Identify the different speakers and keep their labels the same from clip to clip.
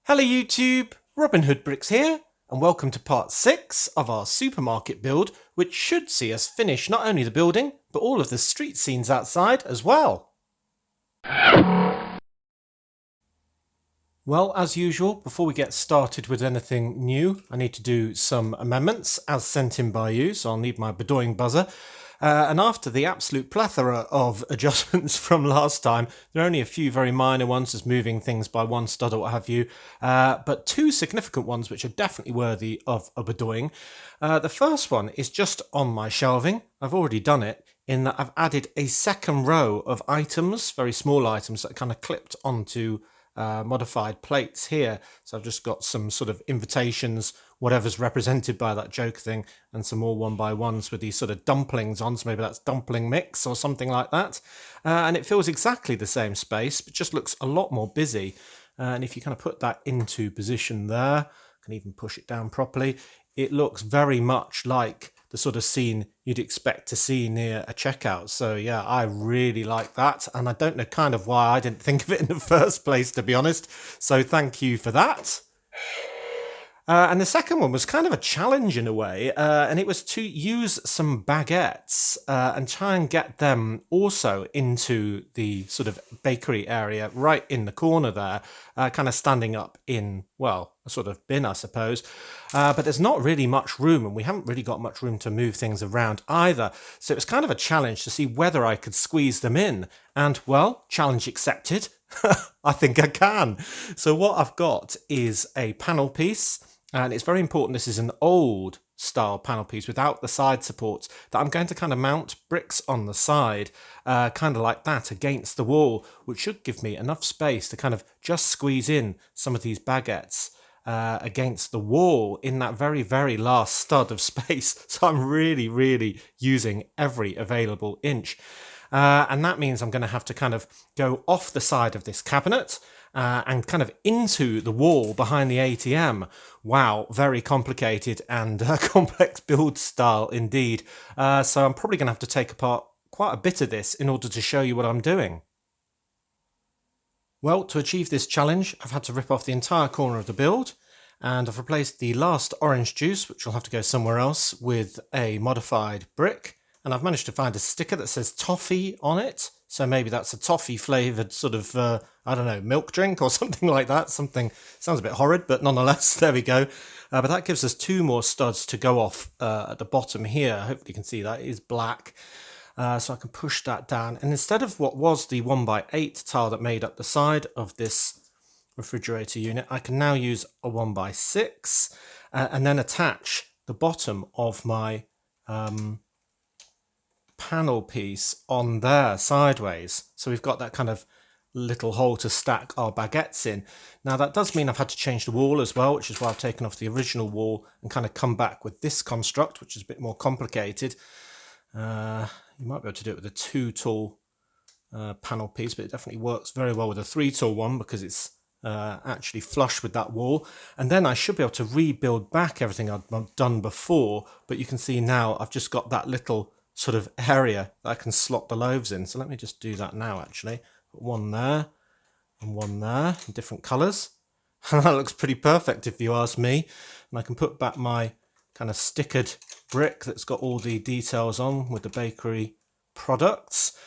Speaker 1: Hello YouTube, Robin Hood Bricks here, and welcome to part 6 of our supermarket build, which should see us finish not only the building, but all of the street scenes outside as well. Well, as usual, before we get started with anything new, I need to do some amendments as sent in by you, so I'll need my bedoying buzzer. And after the absolute plethora of adjustments from last time, there are only a few very minor ones, just moving things by one stud or what have you, but two significant ones which are definitely worthy of a bedoying. The first one is just on my shelving. I've already done it in that I've added a second row of items, very small items that are kind of clipped onto modified plates here. So I've just got some sort of invitations, whatever's represented by that joke thing, and some more one by ones with these sort of dumplings on, so maybe that's dumpling mix or something like that. And it feels exactly the same space, but just looks a lot more busy. And if you kind of put that into position there, I can even push it down properly, it looks very much like the sort of scene you'd expect to see near a checkout. So yeah, I really like that, and I don't know kind of why I didn't think of it in the first place, to be honest, so thank you for that. And the second one was kind of a challenge in a way, and it was to use some baguettes and try and get them also into the sort of bakery area right in the corner there, kind of standing up in, well, a sort of bin, I suppose. But there's not really much room, and we haven't really got much room to move things around either. So it was kind of a challenge to see whether I could squeeze them in. And, well, challenge accepted. I think I can. So what I've got is a panel piece. And it's very important this is an old style panel piece without the side supports, that I'm going to kind of mount bricks on the side, kind of like that against the wall, which should give me enough space to kind of just squeeze in some of these baguettes against the wall in that very, very last stud of space. So I'm really using every available inch. And that means I'm going to have to kind of go off the side of this cabinet and kind of into the wall behind the ATM. Wow, very complicated and complex build style indeed. So I'm probably going to have to take apart quite a bit of this in order to show you what I'm doing. Well, to achieve this challenge, I've had to rip off the entire corner of the build, and I've replaced the last orange juice, which will have to go somewhere else, with a modified brick. And I've managed to find a sticker that says toffee on it. So maybe that's a toffee flavoured sort of, I don't know, milk drink or something like that. Something sounds a bit horrid, but nonetheless, there we go. But that gives us two more studs to go off at the bottom here. Hopefully you can see that is black. So I can push that down. And instead of what was the 1x8 tile that made up the side of this refrigerator unit, I can now use a 1x6 and then attach the bottom of my panel piece on there sideways. So we've got that kind of little hole to stack our baguettes in. Now that does mean I've had to change the wall as well, which is why I've taken off the original wall and kind of come back with this construct, which is a bit more complicated. You might be able to do it with a 2-tool panel piece, but it definitely works very well with a 3-tool one because it's actually flush with that wall. And then I should be able to rebuild back everything I've done before, but you can see now I've just got that little sort of area that I can slot the loaves in. So let me just do that now actually. Put one there and one there in different colours. And that looks pretty perfect if you ask me. And I can put back my kind of stickered brick that's got all the details on with the bakery products.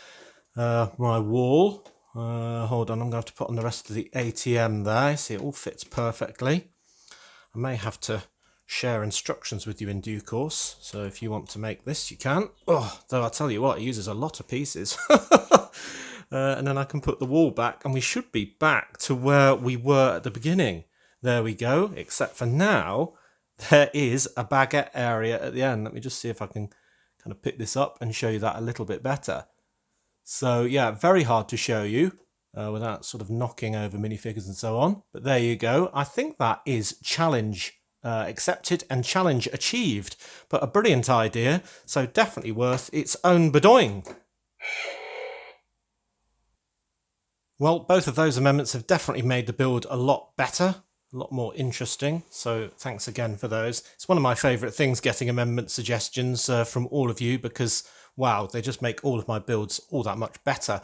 Speaker 1: My wall. Hold on, I'm going to have to put on the rest of the ATM there. See, it all fits perfectly. I may have to share instructions with you in due course, so if you want to make this you can. Oh, though I'll tell you what, it uses a lot of pieces. And then I can put the wall back and we should be back to where we were at the beginning. There we go, except for now there is a baguette area at the end. Let me just see if I can kind of pick this up and show you that a little bit better. So yeah, very hard to show you without sort of knocking over minifigures and so on, but there you go. I think that is challenge accepted and challenge achieved, but a brilliant idea, so definitely worth its own bedoying. Well, both of those amendments have definitely made the build a lot better, a lot more interesting, so thanks again for those. It's one of my favourite things, getting amendment suggestions from all of you, because wow, they just make all of my builds all that much better.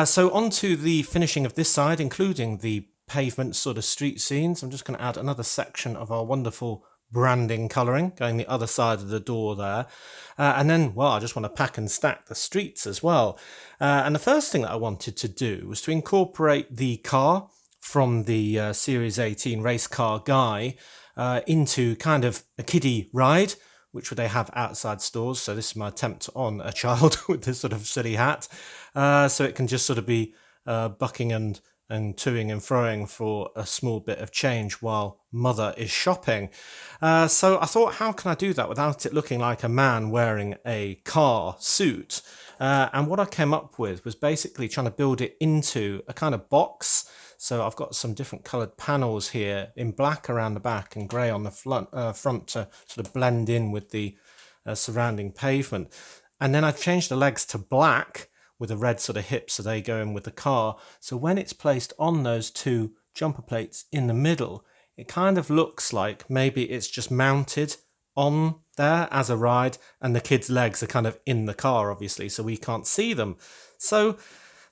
Speaker 1: So on to the finishing of this side, including the pavement sort of street scenes. I'm just going to add another section of our wonderful branding colouring going the other side of the door there. And then, well, I just want to pack and stack the streets as well. And the first thing that I wanted to do was to incorporate the car from the Series 18 race car guy into kind of a kiddie ride, which they have outside stores. So this is my attempt on a child with this sort of silly hat. So it can just sort of be bucking and toing and froing for a small bit of change while mother is shopping. So I thought, how can I do that without it looking like a man wearing a car suit? And what I came up with was basically trying to build it into a kind of box. So I've got some different coloured panels here in black around the back and grey on the front to sort of blend in with the surrounding pavement. And then I've changed the legs to black with a red sort of hip, so they go in with the car. So when it's placed on those two jumper plates in the middle, it kind of looks like maybe it's just mounted on there as a ride, and the kids' legs are kind of in the car, obviously, so we can't see them. So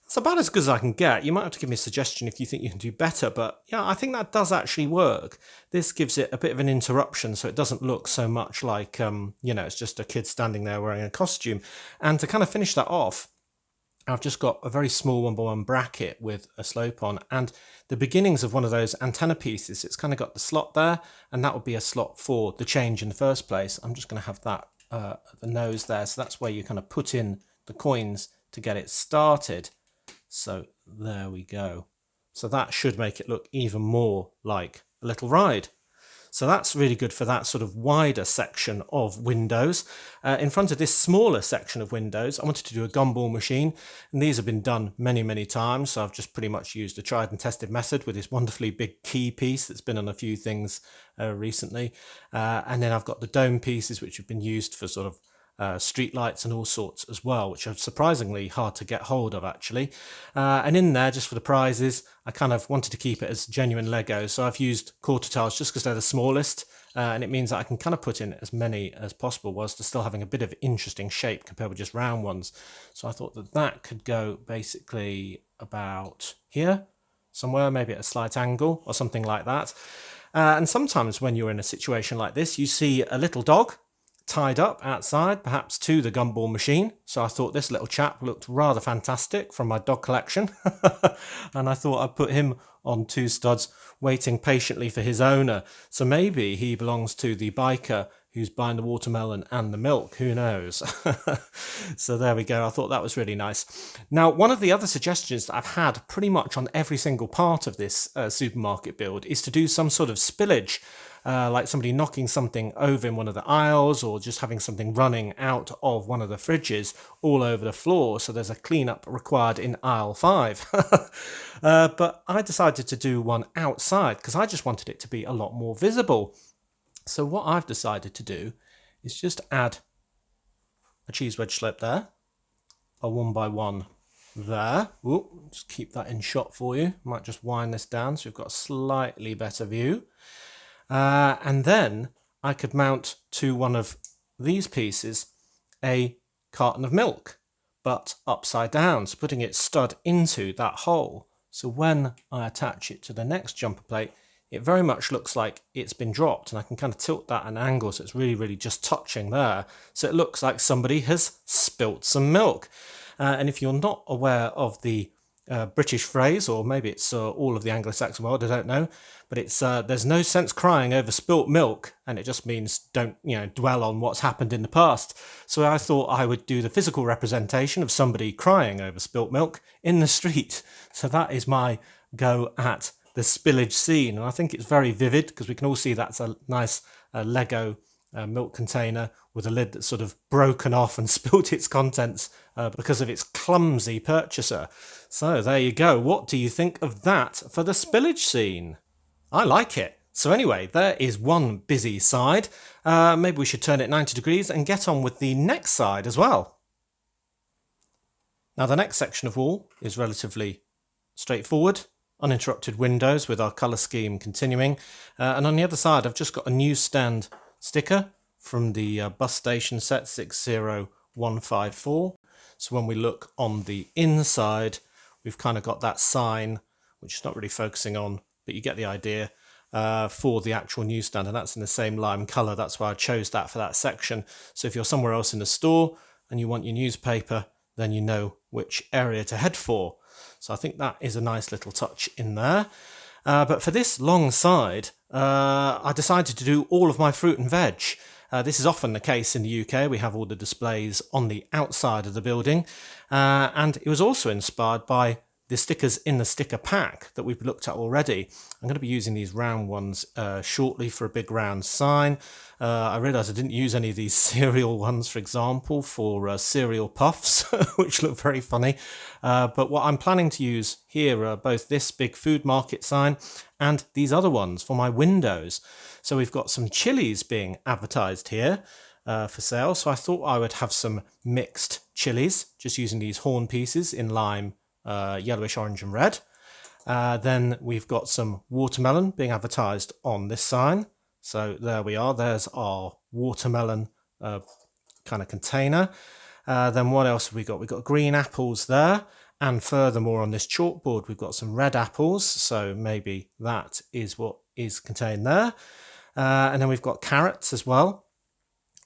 Speaker 1: it's about as good as I can get. You might have to give me a suggestion if you think you can do better, but yeah, I think that does actually work. This gives it a bit of an interruption, so it doesn't look so much like, it's just a kid standing there wearing a costume. And to kind of finish that off, I've just got a very small 1x1 bracket with a slope on, and the beginnings of one of those antenna pieces. It's kind of got the slot there, and that would be a slot for the change in the first place. I'm just going to have that at the nose there, so that's where you kind of put in the coins to get it started. So there we go. So that should make it look even more like a little ride. So that's really good for that sort of wider section of windows. In front of this smaller section of windows, I wanted to do a gumball machine, and these have been done many, many times. So I've just pretty much used a tried and tested method with this wonderfully big key piece that's been on a few things recently. And then I've got the dome pieces, which have been used for sort of street lights and all sorts as well, which are surprisingly hard to get hold of actually. And in there, just for the prizes, I kind of wanted to keep it as genuine Lego, so I've used quarter tiles just because they're the smallest, and it means that I can kind of put in as many as possible whilst still having a bit of interesting shape compared with just round ones. So I thought that that could go basically about here somewhere, maybe at a slight angle or something like that. And sometimes when you're in a situation like this, you see a little dog tied up outside, perhaps to the gumball machine. So I thought this little chap looked rather fantastic from my dog collection. And I thought I'd put him on two studs waiting patiently for his owner. So maybe he belongs to the biker who's buying the watermelon and the milk, who knows. So there we go. I thought that was really nice. Now, one of the other suggestions that I've had pretty much on every single part of this supermarket build is to do some sort of spillage. Like somebody knocking something over in one of the aisles, or just having something running out of one of the fridges all over the floor. So there's a cleanup required in aisle 5. But I decided to do one outside because I just wanted it to be a lot more visible. So what I've decided to do is just add a cheese wedge slope there, a 1x1 there. Ooh, just keep that in shot for you. Might just wind this down so we've got a slightly better view. And then I could mount to one of these pieces a carton of milk, but upside down, so putting it stud into that hole. So when I attach it to the next jumper plate, it very much looks like it's been dropped, and I can kind of tilt that at an angle so it's really, really just touching there. So it looks like somebody has spilt some milk. And if you're not aware of the British phrase, or maybe it's all of the Anglo-Saxon world, I don't know, but it's there's no sense crying over spilt milk, and it just means don't dwell on what's happened in the past. So I thought I would do the physical representation of somebody crying over spilt milk in the street. So that is my go at the spillage scene, and I think it's very vivid because we can all see that's a nice Lego milk container with a lid that's sort of broken off and spilt its contents because of its clumsy purchaser. So there you go. What do you think of that for the spillage scene? I like it. So anyway, there is one busy side. Maybe we should turn it 90 degrees and get on with the next side as well. Now the next section of wall is relatively straightforward. Uninterrupted windows with our colour scheme continuing. And on the other side, I've just got a newsstand sticker from the bus station set 60154. So when we look on the inside, we've kind of got that sign, which is not really focusing on but you get the idea for the actual newsstand, and that's in the same lime colour. That's why I chose that for that section. So if you're somewhere else in the store and you want your newspaper, then you know which area to head for. So I think that is a nice little touch in there. But for this long side, I decided to do all of my fruit and veg. This is often the case in the UK. We have all the displays on the outside of the building. And it was also inspired by the stickers in the sticker pack that we've looked at already. I'm going to be using these round ones shortly for a big round sign. I realised I didn't use any of these cereal ones, for example, for cereal puffs, which look very funny. But what I'm planning to use here are both this big food market sign and these other ones for my windows. So we've got some chilies being advertised here for sale. So I thought I would have some mixed chilies, just using these horn pieces in lime, yellowish, orange and red. Then we've got some watermelon being advertised on this sign. So there we are. There's our watermelon kind of container. Then what else have we got? We've got green apples there. And furthermore, on this chalkboard, we've got some red apples. So maybe that is what is contained there. And then we've got carrots as well.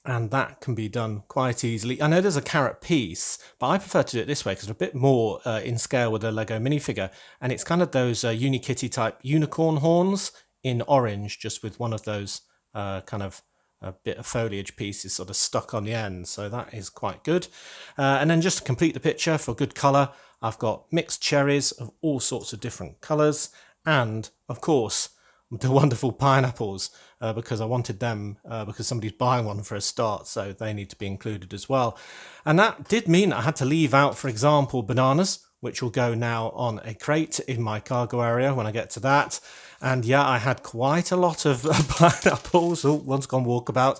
Speaker 1: And that can be done quite easily. I know there's a carrot piece, but I prefer to do it this way because it's a bit more in scale with a Lego minifigure. And it's kind of those Unikitty type unicorn horns in orange, just with one of those kind of a bit of foliage pieces sort of stuck on the end. So that is quite good. And then just to complete the picture for good colour, I've got mixed cherries of all sorts of different colours. And of course, the wonderful pineapples, because I wanted them because somebody's buying one for a start, so they need to be included as well. And that did mean I had to leave out, for example, bananas, which will go now on a crate in my cargo area when I get to that. And yeah, I had quite a lot of pineapples. Oh, one's gone walkabout.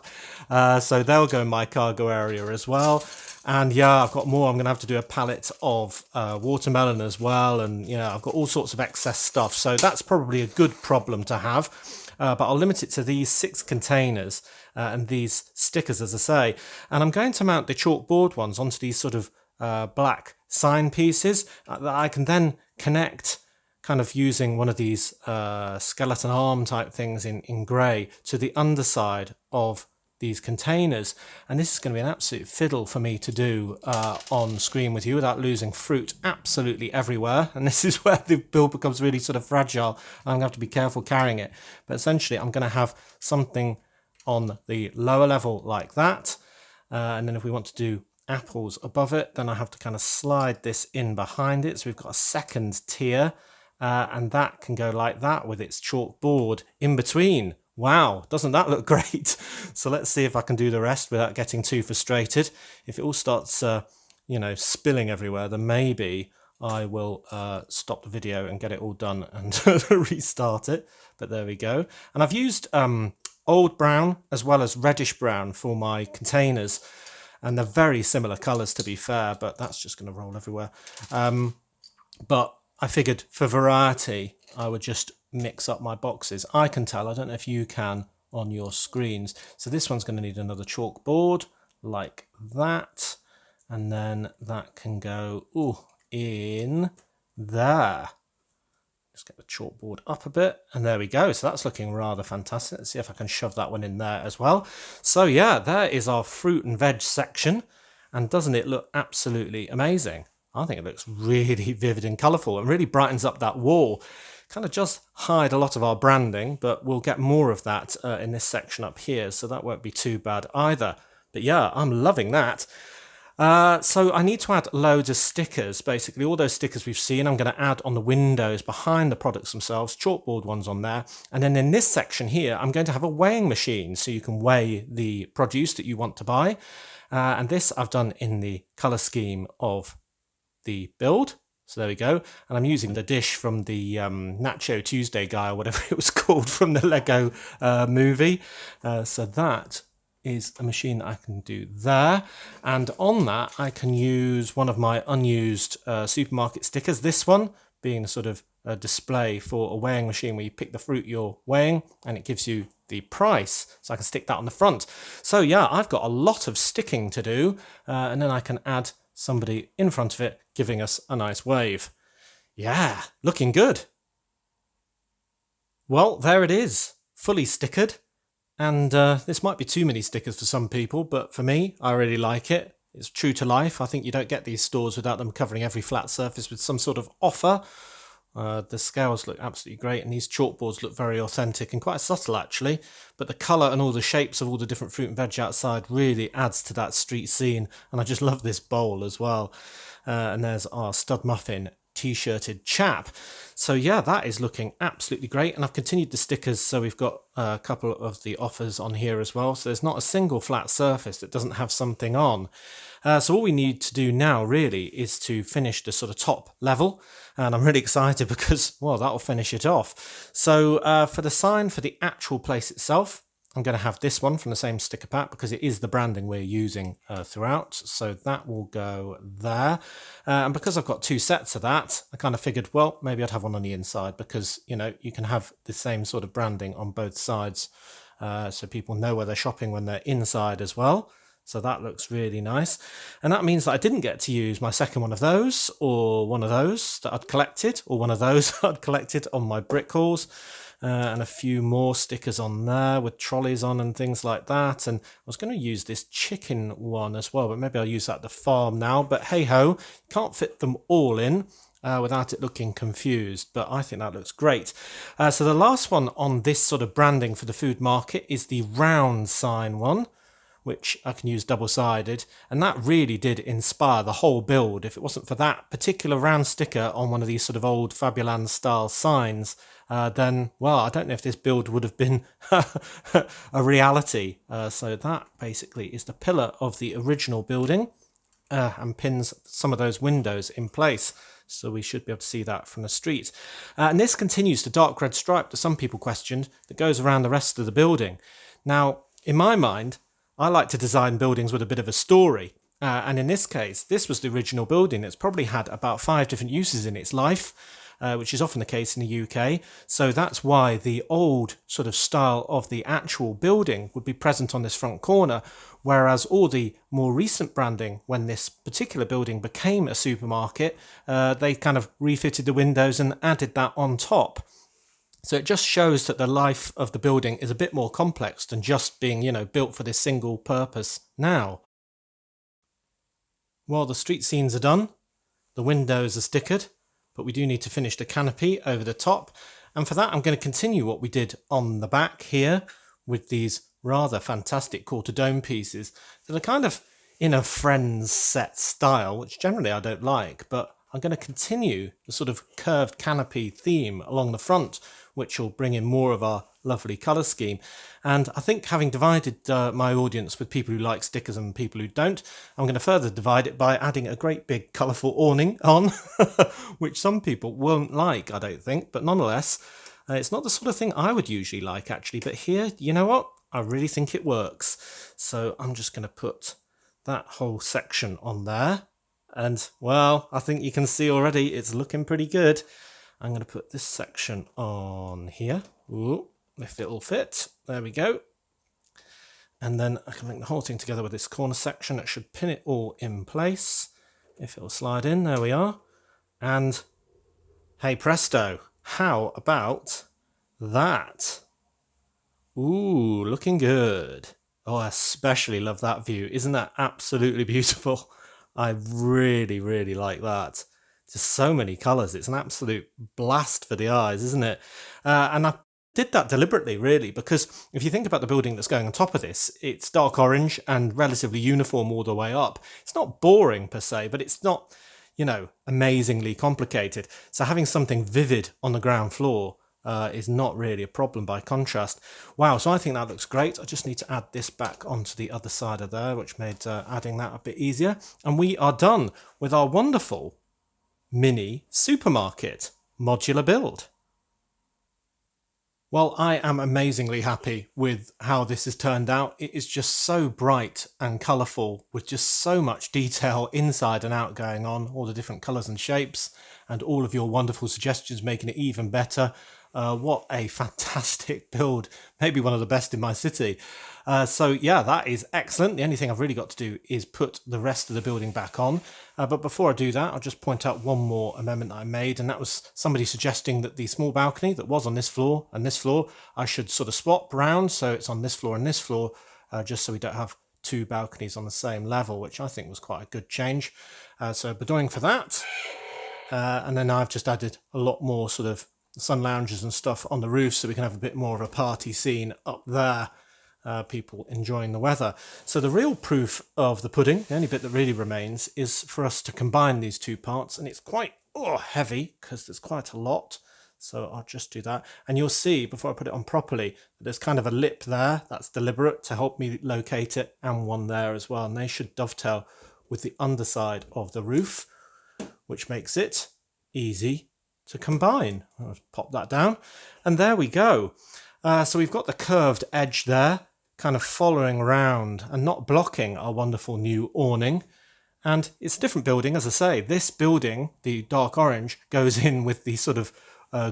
Speaker 1: So they'll go in my cargo area as well. And yeah, I've got more. I'm going to have to do a pallet of watermelon as well. And, you know, I've got all sorts of excess stuff. So that's probably a good problem to have. But I'll limit it to these 6 containers and these stickers, as I say. And I'm going to mount the chalkboard ones onto these sort of black sign pieces that I can then connect kind of using one of these skeleton arm type things in grey to the underside of these containers. And this is going to be an absolute fiddle for me to do on screen with you without losing fruit absolutely everywhere. And this is where the build becomes really sort of fragile. I'm going to have to be careful carrying it. But essentially I'm going to have something on the lower level like that. And then if we want to do apples above it, then I have to kind of slide this in behind it. So we've got a second tier and that can go like that with its chalkboard in between. Wow, doesn't that look great? So let's see if I can do the rest without getting too frustrated. If it all starts, you know, spilling everywhere, then maybe I will stop the video and get it all done and restart it. But there we go. And I've used old brown as well as reddish brown for my containers. And they're very similar colours, to be fair, but that's just going to roll everywhere. But I figured for variety, I would just mix up my boxes. I can tell, I don't know if you can on your screens. So this one's going to need another chalkboard like that. And then that can go in there. Just get the chalkboard up a bit. And there we go. So that's looking rather fantastic. Let's see if I can shove that one in there as well. So yeah, there is our fruit and veg section. And doesn't it look absolutely amazing? I think it looks really vivid and colourful and really brightens up that wall. Kind of just hide a lot of our branding, but we'll get more of that in this section up here, so that won't be too bad either. But yeah, I'm loving that. So I need to add loads of stickers. Basically, all those stickers we've seen, I'm going to add on the windows behind the products themselves, chalkboard ones on there. And then in this section here, I'm going to have a weighing machine, so you can weigh the produce that you want to buy. And this I've done in the colour scheme of the build. So there we go. And I'm using the dish from the Nacho Tuesday guy or whatever it was called from the Lego movie. So that is a machine that I can do there. And on that, I can use one of my unused supermarket stickers. This one being a sort of a display for a weighing machine where you pick the fruit you're weighing and it gives you the price. So I can stick that on the front. So yeah, I've got a lot of sticking to do. And then I can add somebody in front of it giving us a nice wave. Yeah, looking good. Well, there it is, fully stickered. And this might be too many stickers for some people, but for me, I really like it. It's true to life. I think you don't get these stores without them covering every flat surface with some sort of offer. The scales look absolutely great, and these chalkboards look very authentic and quite subtle actually. But the colour and all the shapes of all the different fruit and veg outside really adds to that street scene. And I just love this bowl as well. And there's our stud muffin t-shirted chap. So yeah, that is looking absolutely great, and I've continued the stickers, so we've got a couple of the offers on here as well, so there's not a single flat surface that doesn't have something on. So all we need to do now really is to finish the sort of top level, and I'm really excited because, well, that'll finish it off. So for the sign for the actual place itself, I'm going to have this one from the same sticker pack because it is the branding we're using throughout. So that will go there. And because I've got two sets of that, I kind of figured, well, maybe I'd have one on the inside because, you know, you can have the same sort of branding on both sides. So people know where they're shopping when they're inside as well. So that looks really nice. And that means that I didn't get to use my second one of those, or one of those that I'd collected, or one of those I'd collected on my brick hauls. And a few more stickers on there with trolleys on and things like that. And I was going to use this chicken one as well, but maybe I'll use that at the farm now. But hey ho, can't fit them all in without it looking confused. But I think that looks great. So the last one on this sort of branding for the food market is the round sign one, which I can use double-sided, and that really did inspire the whole build. If it wasn't for that particular round sticker on one of these sort of old Fabuland style signs, then, well, I don't know if this build would have been a reality. So that basically is the pillar of the original building and pins some of those windows in place. So we should be able to see that from the street. And this continues the dark red stripe that some people questioned that goes around the rest of the building. Now, in my mind, I like to design buildings with a bit of a story. And in this case, this was the original building. It's probably had about 5 different uses in its life, which is often the case in the UK. So that's why the old sort of style of the actual building would be present on this front corner, whereas all the more recent branding, when this particular building became a supermarket, they kind of refitted the windows and added that on top. So it just shows that the life of the building is a bit more complex than just being, you know, built for this single purpose now. Well, the street scenes are done, the windows are stickered, but we do need to finish the canopy over the top. And for that, I'm going to continue what we did on the back here with these rather fantastic quarter dome pieces that are kind of in a Friends set style, which generally I don't like, but I'm going to continue the sort of curved canopy theme along the front, which will bring in more of our lovely colour scheme. And I think having divided my audience with people who like stickers and people who don't, I'm going to further divide it by adding a great big colourful awning on, which some people won't like, I don't think, but nonetheless, it's not the sort of thing I would usually like actually, but here, you know what? I really think it works. So I'm just going to put that whole section on there. And, well, I think you can see already it's looking pretty good. I'm going to put this section on here. Ooh, if it'll fit. There we go. And then I can link the whole thing together with this corner section. It should pin it all in place. If it'll slide in, there we are. And, hey presto, how about that? Ooh, looking good. Oh, I especially love that view. Isn't that absolutely beautiful? I really, really like that. Just so many colours. It's an absolute blast for the eyes, isn't it? And I did that deliberately, really, because if you think about the building that's going on top of this, it's dark orange and relatively uniform all the way up. It's not boring per se, but it's not, you know, amazingly complicated. So having something vivid on the ground floor is not really a problem by contrast. Wow, so I think that looks great. I just need to add this back onto the other side of there, which made adding that a bit easier. And we are done with our wonderful mini supermarket modular build. Well, I am amazingly happy with how this has turned out. It is just so bright and colourful with just so much detail inside and out going on, all the different colours and shapes, and all of your wonderful suggestions making it even better. What a fantastic build, maybe one of the best in my city. So yeah, that is excellent. The only thing I've really got to do is put the rest of the building back on. But before I do that, I'll just point out one more amendment that I made, and that was somebody suggesting that the small balcony that was on this floor and this floor, I should sort of swap round so it's on this floor and this floor, just so we don't have two balconies on the same level, which I think was quite a good change. So bedoing for that. And then I've just added a lot more sort of sun lounges and stuff on the roof so we can have a bit more of a party scene up there. People enjoying the weather. So the real proof of the pudding, the only bit that really remains, is for us to combine these two parts, and it's quite heavy because there's quite a lot. So I'll just do that, and you'll see before I put it on properly that there's kind of a lip there that's deliberate to help me locate it, and one there as well, and they should dovetail with the underside of the roof, which makes it easy to combine. I'll pop that down, and there we go. So we've got the curved edge there, kind of following around and not blocking our wonderful new awning. And it's a different building, as I say. This building, the dark orange, goes in with the sort of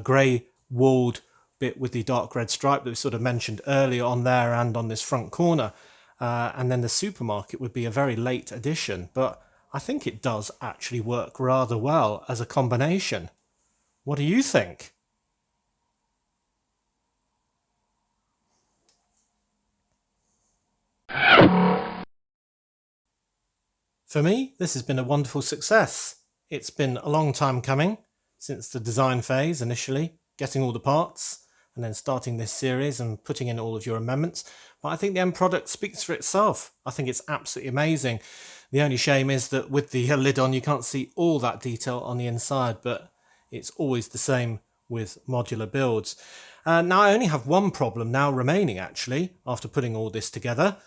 Speaker 1: grey walled bit with the dark red stripe that we sort of mentioned earlier on there and on this front corner. And then the supermarket would be a very late addition, but I think it does actually work rather well as a combination. What do you think? For me, this has been a wonderful success. It's been a long time coming, since the design phase initially, getting all the parts, and then starting this series and putting in all of your amendments. But I think the end product speaks for itself. I think it's absolutely amazing. The only shame is that with the lid on, you can't see all that detail on the inside, but it's always the same with modular builds. Now I only have one problem now remaining, actually, after putting all this together,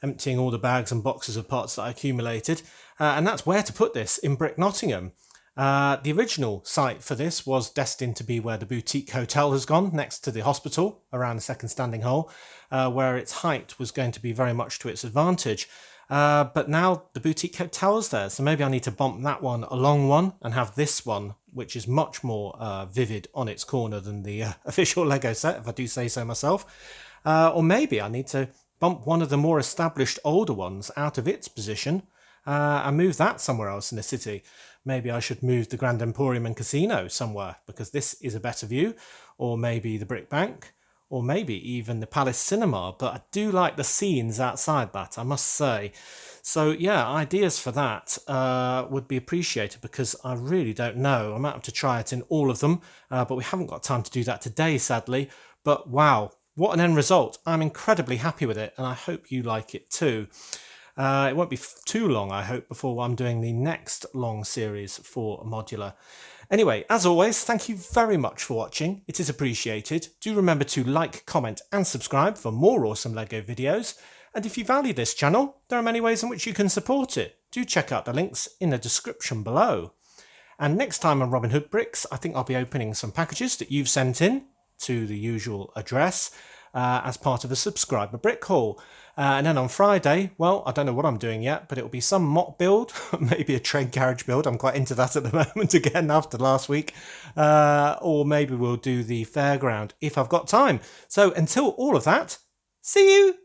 Speaker 1: emptying all the bags and boxes of parts that I accumulated, and that's where to put this in Brick Nottingham. The original site for this was destined to be where the boutique hotel has gone, next to the hospital, around the second standing hole, where its height was going to be very much to its advantage. But now the boutique hotel's there, so maybe I need to bump that one along one and have this one, which is much more vivid on its corner than the official Lego set, if I do say so myself. Or maybe I need to bump one of the more established older ones out of its position and move that somewhere else in the city. Maybe I should move the Grand Emporium and Casino somewhere, because this is a better view, or maybe the Brick Bank, or maybe even the Palace Cinema, but I do like the scenes outside that, I must say. So yeah, ideas for that would be appreciated, because I really don't know. I might have to try it in all of them, but we haven't got time to do that today, sadly. But wow, what an end result. I'm incredibly happy with it, and I hope you like it too. It won't be too long, I hope, before I'm doing the next long series for modular. Anyway, as always, thank you very much for watching. It is appreciated. Do remember to like, comment and subscribe for more awesome LEGO videos. And if you value this channel, there are many ways in which you can support it. Do check out the links in the description below. And next time on Robin Hood Bricks, I think I'll be opening some packages that you've sent in to the usual address as part of a subscriber brick haul. And then on Friday, well, I don't know what I'm doing yet, but it'll be some MOC build, maybe a train carriage build. I'm quite into that at the moment again after last week. Or maybe we'll do the fairground if I've got time. So until all of that, see you